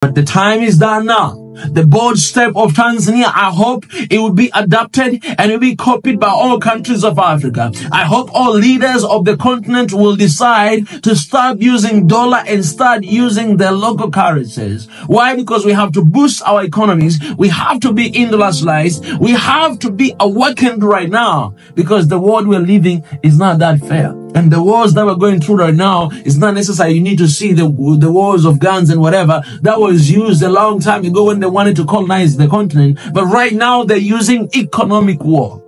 But the time is done now. The bold step of Tanzania, I hope it will be adopted and it will be copied by all countries of Africa. I hope all leaders of the continent will decide to stop using dollar and start using their local currencies. Why? Because we have to boost our economies. We have to be industrialized. We have to be awakened right now, because the world we're living is not that fair. And the wars that we're going through right now is not necessary. You need to see the wars of guns and whatever that was used a long time ago when they wanted to colonize the continent. But right now they're using economic war.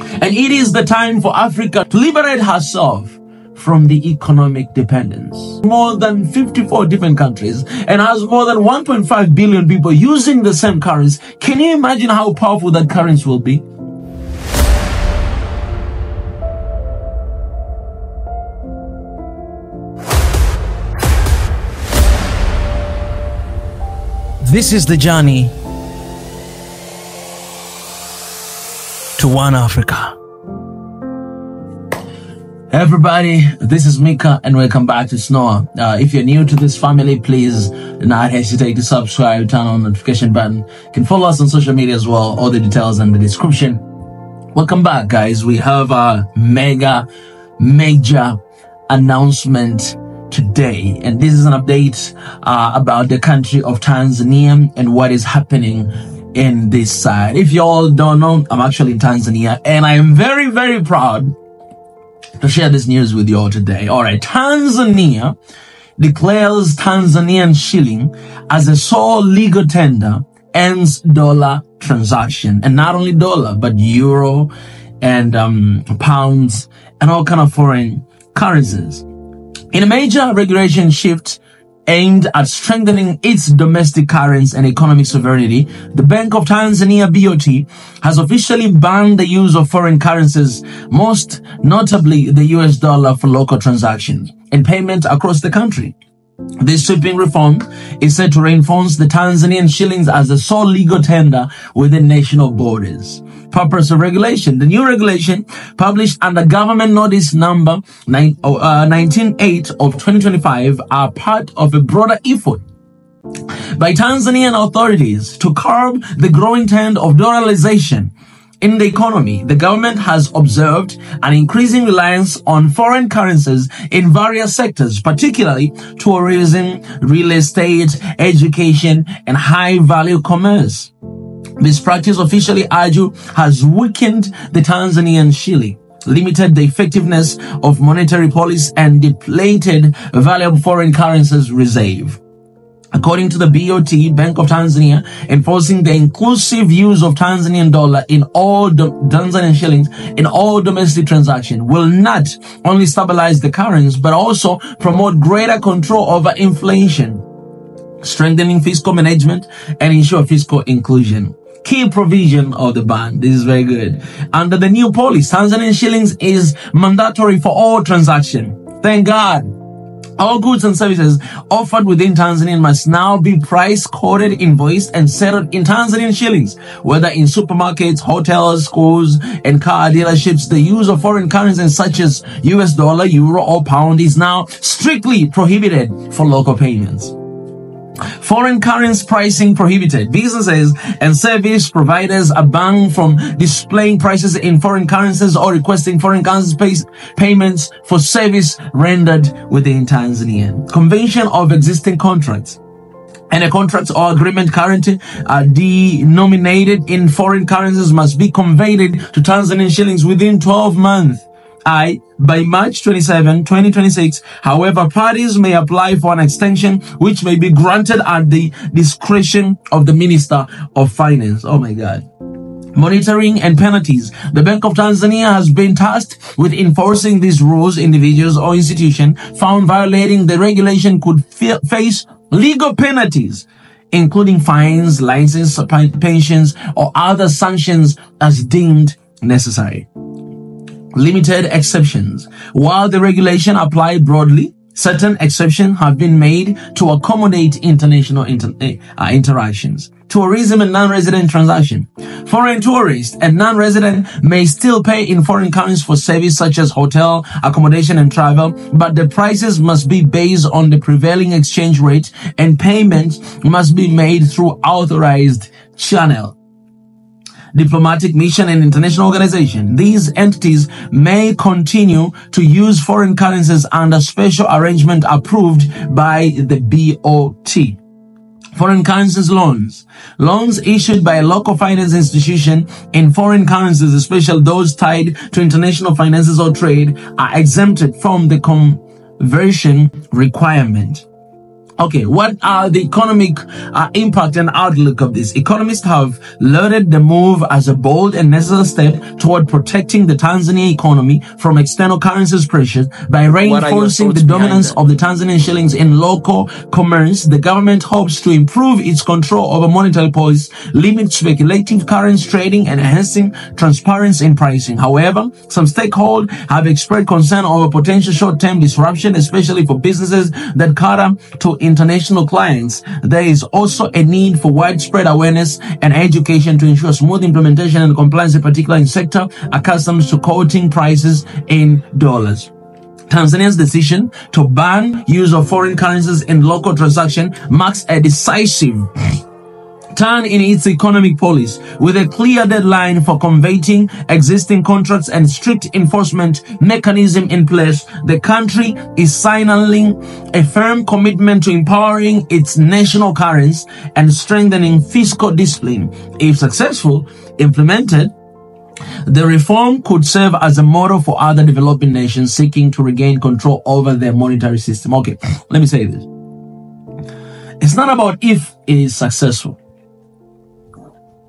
And it is the time for Africa to liberate herself from the economic dependence. More than 54 different countries and has more than 1.5 billion people using the same currency. Can you imagine how powerful that currency will be? This is the journey to one Africa. Hey everybody, this is Mika and welcome back to SNOA. If you're new to this family, please do not hesitate to subscribe, turn on the notification button. You can follow us on social media as well. All the details in the description. Welcome back, guys. We have a major announcement today, and this is an update about the country of Tanzania and what is happening in this side. If you all don't know, I'm actually in Tanzania and I am very proud to share this news with you all today. All right, Tanzania declares Tanzanian shilling as a sole legal tender, ends dollar transaction, and not only dollar but euro and pounds and all kind of foreign currencies. In a major regulation shift aimed at strengthening its domestic currency and economic sovereignty, the Bank of Tanzania (BOT) has officially banned the use of foreign currencies, most notably the US dollar, for local transactions and payment across the country. This sweeping reform is set to reinforce the Tanzanian shillings as a sole legal tender within national borders. Purpose of regulation. The new regulation, published under Government Notice number 19/8 of 2025, are part of a broader effort by Tanzanian authorities to curb the growing trend of dollarization in the economy. The government has observed an increasing reliance on foreign currencies in various sectors, particularly tourism, real estate, education, and high-value commerce. This practice, officially argued, has weakened the Tanzanian shilling, limited the effectiveness of monetary policy, and depleted valuable foreign currencies reserve. According to the BOT, Bank of Tanzania, enforcing the inclusive use of Tanzanian dollar in all Tanzanian shillings in all domestic transactions will not only stabilize the currency, but also promote greater control over inflation, strengthening fiscal management, and ensure fiscal inclusion. Key provision of the ban. This is very good. Under the new policy, Tanzanian shillings is mandatory for all transactions. Thank God. All goods and services offered within Tanzania must now be price-coded, invoiced, and settled in Tanzanian shillings. Whether in supermarkets, hotels, schools, and car dealerships, the use of foreign currencies such as US dollar, euro, or pound is now strictly prohibited for local payments. Foreign currency pricing prohibited. Businesses and service providers are banned from displaying prices in foreign currencies or requesting foreign currency payments for service rendered within Tanzania. Convention of existing contracts. And a contract or agreement currently denominated in foreign currencies must be converted to Tanzanian shillings within 12 months. By March 27, 2026. However, parties may apply for an extension, which may be granted at the discretion of the Minister of Finance. Oh my God. Monitoring and penalties. The Bank of Tanzania has been tasked with enforcing these rules. Individuals or institutions found violating the regulation could face legal penalties, including fines, license, pensions, or other sanctions as deemed necessary. Limited exceptions. While the regulation applied broadly, certain exceptions have been made to accommodate international interactions. tourism and non-resident transaction. Foreign tourists and non-resident may still pay in foreign currency for service such as hotel, accommodation, and travel, but the prices must be based on the prevailing exchange rate and payments must be made through authorized channel. Diplomatic mission and international organization. These entities may continue to use foreign currencies under special arrangement approved by the BOT. Foreign currencies loans. Loans issued by a local finance institution in foreign currencies, especially those tied to international finances or trade, are exempted from the conversion requirement. Okay, what are the economic impact and outlook of this? Economists have lauded the move as a bold and necessary step toward protecting the Tanzanian economy from external currencies pressures by reinforcing the dominance of the Tanzanian shillings in local commerce. The government hopes to improve its control over monetary policy, limit speculative currency trading, and enhancing transparency in pricing. However, some stakeholders have expressed concern over potential short-term disruption, especially for businesses that cater to international clients. There is also a need for widespread awareness and education to ensure smooth implementation and compliance, in particular in sector accustomed to quoting prices in dollars. Tanzania's decision to ban use of foreign currencies in local transaction marks a decisive turn in its economic policy, with a clear deadline for converting existing contracts and strict enforcement mechanism in place. The country is signaling a firm commitment to empowering its national currency and strengthening fiscal discipline. If successful, implemented, the reform could serve as a model for other developing nations seeking to regain control over their monetary system. Okay, let me say this. It's not about if it is successful.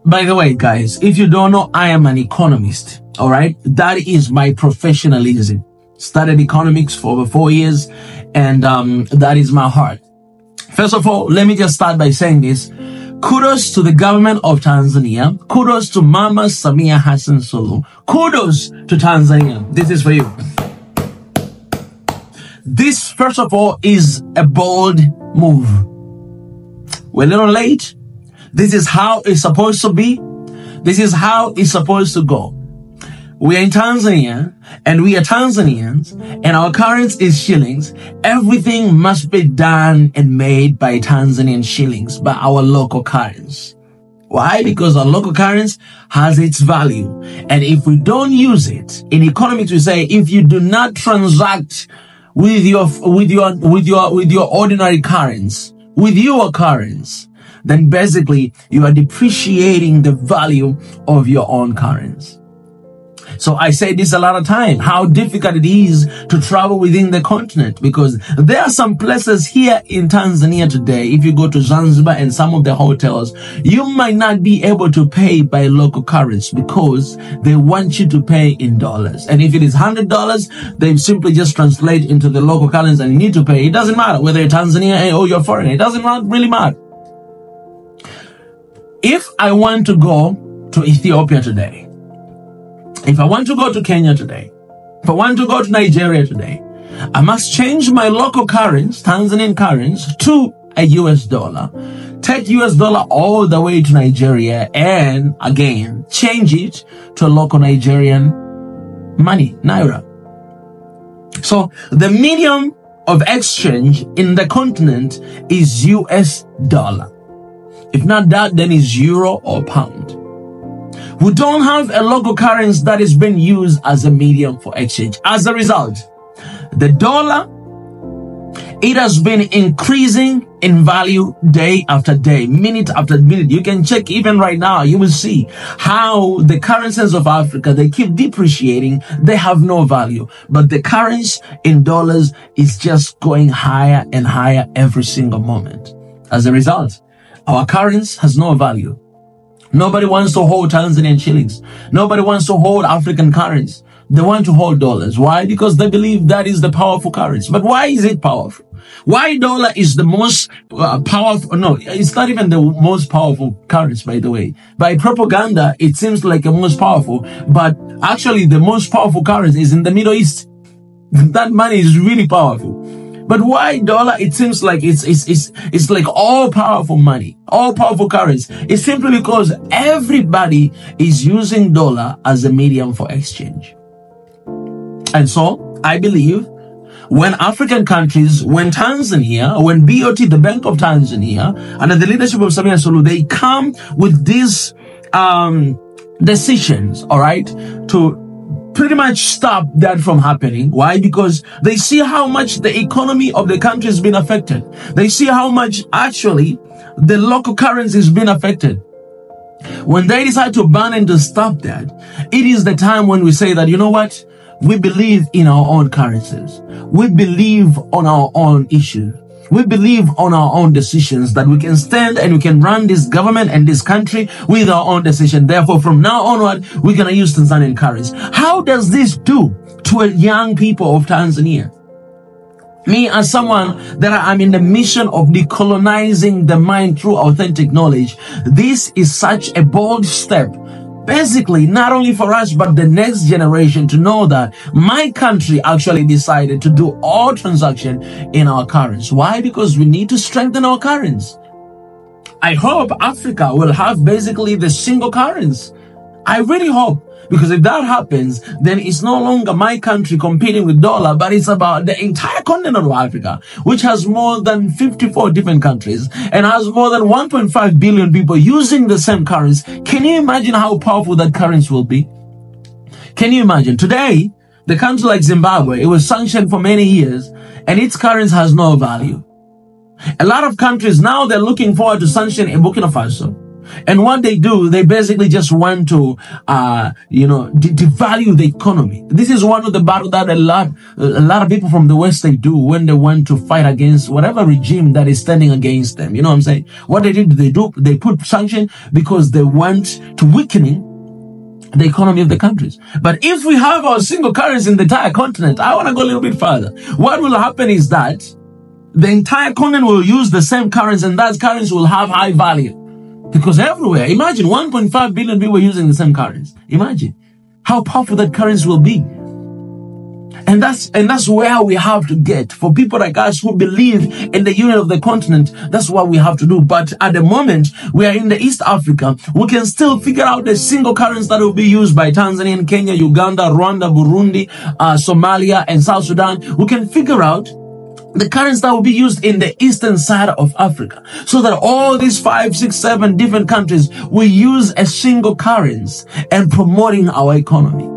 By the way, guys, if you don't know, I am an economist. All right. That is my professionalism. Studied economics for over 4 years. And that is my heart. First of all, let me just start by saying this. Kudos to the government of Tanzania. Kudos to Mama Samia Hassan Suluhu. Kudos to Tanzania. This is for you. This, first of all, is a bold move. We're a little late. This is how it's supposed to be. This is how it's supposed to go. We are in Tanzania and we are Tanzanians and our currency is shillings. Everything must be done and made by Tanzanian shillings, by our local currency. Why? Because our local currency has its value. And if we don't use it, in economics we say, if you do not transact with your ordinary currency, with your currency, then basically you are depreciating the value of your own currency. So I say this a lot of time, how difficult it is to travel within the continent, because there are some places here in Tanzania today. If you go to Zanzibar and some of the hotels, you might not be able to pay by local currency because they want you to pay in dollars. And if it is $100, they simply just translate into the local currency and you need to pay. It doesn't matter whether you're Tanzania or you're foreign. It doesn't really matter. If I want to go to Ethiopia today, if I want to go to Kenya today, if I want to go to Nigeria today, I must change my local currency, Tanzanian currency, to a US dollar, take US dollar all the way to Nigeria, and again, change it to local Nigerian money, Naira. So the medium of exchange in the continent is US dollar. If not that, then it's euro or pound. We don't have a local currency that is being used as a medium for exchange. As a result, the dollar, it has been increasing in value day after day, minute after minute. You can check even right now. You will see how the currencies of Africa, they keep depreciating. They have no value. But the currency in dollars is just going higher and higher every single moment. As a result, our currency has no value. Nobody wants to hold Tanzanian shillings. Nobody wants to hold African currency. They want to hold dollars. Why? Because they believe that is the powerful currency. But why is it powerful? Why dollar is the most powerful? No, it's not even the most powerful currency, by the way. By propaganda, it seems like the most powerful. But actually, the most powerful currency is in the Middle East. That money is really powerful. But why dollar? It seems like it's like all powerful money, all powerful currency. It's simply because everybody is using dollar as a medium for exchange. And so I believe when African countries, when Tanzania, when BOT, the Bank of Tanzania, under the leadership of Samia Suluhu, they come with these decisions, all right, to pretty much stop that from happening. Why? Because they see how much the economy of the country has been affected. They see how much actually the local currency has been affected. When they decide to ban and to stop that, it is the time when we say that, you know what? We believe in our own currencies. We believe on our own issues. We believe on our own decisions, that we can stand and we can run this government and this country with our own decision. Therefore, from now onward, we're going to use Tanzanian currency. How does this do to a young people of Tanzania? Me, as someone that I'm in the mission of decolonizing the mind through authentic knowledge, this is such a bold step. Basically, not only for us, but the next generation to know that my country actually decided to do all transaction in our currency. Why? Because we need to strengthen our currency. I hope Africa will have basically the single currency. I really hope. Because if that happens, then it's no longer my country competing with dollar, but it's about the entire continent of Africa, which has more than 54 different countries and has more than 1.5 billion people using the same currency. Can you imagine how powerful that currency will be? Can you imagine? Today, the country like Zimbabwe, it was sanctioned for many years and its currency has no value. A lot of countries now, they're looking forward to sanctioning Burkina Faso. And what they do, they basically just want to, devalue the economy. This is one of the battles that a lot of people from the West, they do when they want to fight against whatever regime that is standing against them. You know what I'm saying? What they did, they put sanction because they want to weakening the economy of the countries. But if we have our single currency in the entire continent, I want to go a little bit further. What will happen is that the entire continent will use the same currency, and that currency will have high value. Because everywhere, imagine 1.5 billion people using the same currency. Imagine how powerful that currency will be. And that's where we have to get. For people like us who believe in the unity of the continent, that's what we have to do. But at the moment, we are in the East Africa. We can still figure out the single currency that will be used by Tanzania, Kenya, Uganda, Rwanda, Burundi, Somalia, and South Sudan. We can figure out the currency that will be used in the eastern side of Africa, so that all these 5, 6, 7 different countries will use a single currency and promoting our economy.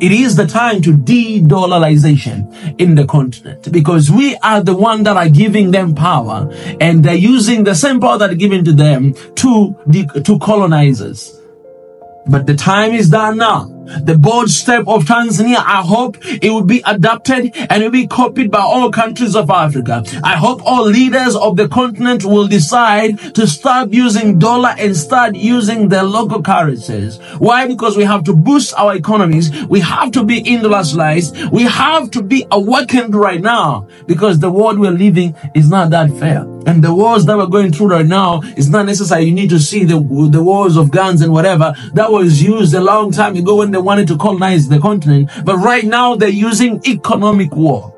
It is the time to de-dollarization in the continent, because we are the one that are giving them power, and they're using the same power that are given to them to colonize us. But the time is done now. The bold step of Tanzania, I hope it will be adopted and it will be copied by all countries of Africa. I hope all leaders of the continent will decide to stop using dollar and start using their local currencies. Why? Because we have to boost our economies. We have to be industrialized. We have to be awakened right now, because the world we're living is not that fair. And the wars that we're going through right now is not necessary. You need to see the wars of guns and whatever that was used a long time ago when they wanted to colonize the continent. But right now they're using economic war.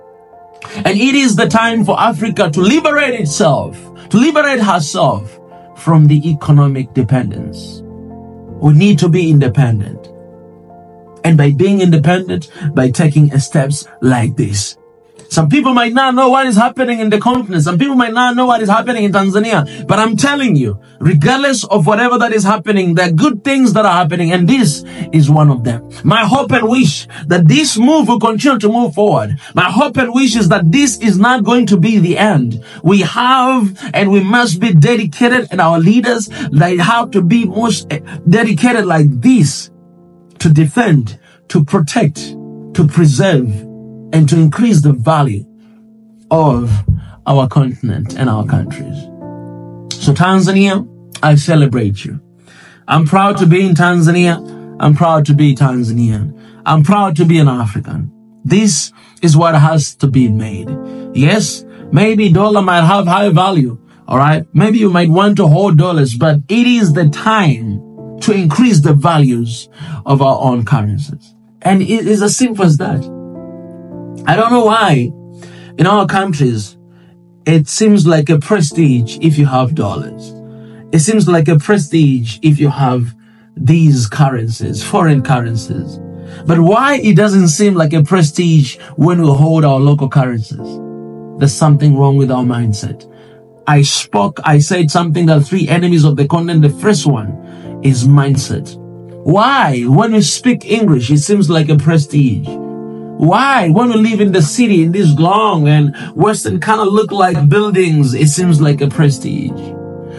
And it is the time for Africa to liberate itself, to liberate herself from the economic dependence. We need to be independent. And by being independent, by taking steps like this. Some people might not know what is happening in the continent. Some people might not know what is happening in Tanzania. But I'm telling you, regardless of whatever that is happening, there are good things that are happening. And this is one of them. My hope and wish that this move will continue to move forward. My hope and wish is that this is not going to be the end. We have and we must be dedicated, and our leaders, they have to be most dedicated like this to defend, to protect, to preserve, and to increase the value of our continent and our countries. So Tanzania, I celebrate you. I'm proud to be in Tanzania. I'm proud to be Tanzanian. I'm proud to be an African. This is what has to be made. Yes, maybe dollar might have high value. All right. Maybe you might want to hold dollars, but it is the time to increase the values of our own currencies. And it is as simple as that. I don't know why In our countries, it seems like a prestige if you have dollars. It seems like a prestige if you have these currencies, foreign currencies. But why it doesn't seem like a prestige when we hold our local currencies? There's something wrong with our mindset. I said something that 3 enemies of the continent. The first one is mindset. Why, when we speak English, it seems like a prestige? Why, when we live in the city, in this long and Western kind of look like buildings, it seems like a prestige?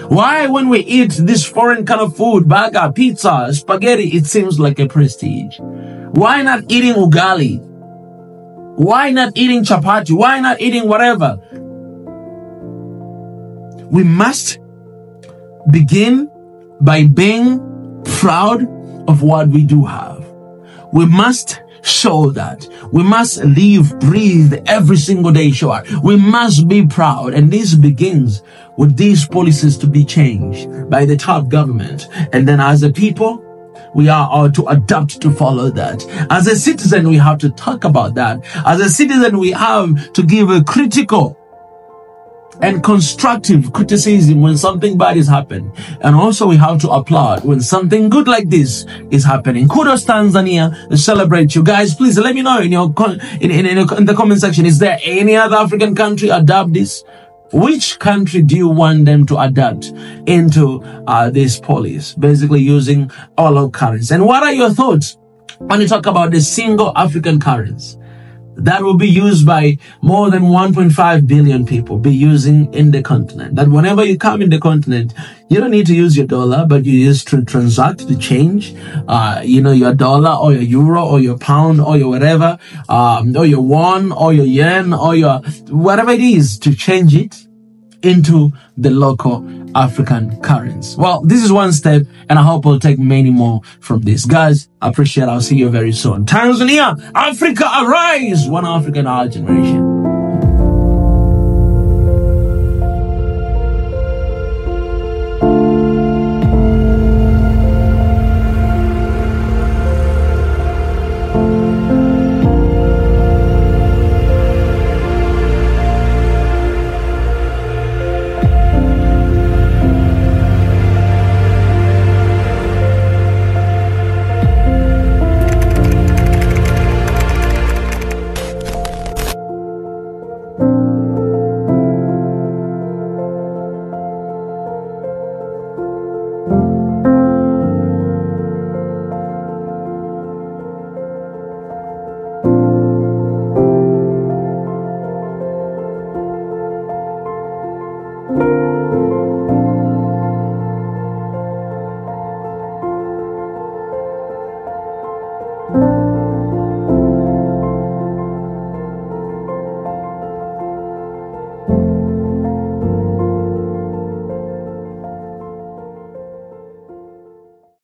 Why, when we eat this foreign kind of food, burger, pizza, spaghetti, it seems like a prestige? Why not eating ugali? Why not eating chapati? Why not eating whatever? We must begin by being proud of what we do have. We must show that. We must live, breathe every single day, sure. We must be proud. And this begins with these policies to be changed by the top government. And then as a people, we are to adapt to follow that. As a citizen, we have to talk about that. As a citizen, we have to give a critical and constructive criticism when something bad is happening. And also we have to applaud when something good like this is happening. Kudos Tanzania, celebrate you guys. Please let me know in the comment section, is there any other African country adopt this? Which country do you want them to adapt into this policy, basically using all local currency? And what are your thoughts when you talk about the single African currency that will be used by more than 1.5 billion people, be using in the continent? That whenever you come in the continent, you don't need to use your dollar, but you use to transact, to change, your dollar or your euro or your pound or your whatever, or your won or your yen or your whatever it is, to change it into the local African currency. Well, this is one step, and I hope we'll take many more from this. Guys, I appreciate it. I'll see you very soon. Tanzania, Africa, arise! One African, our generation.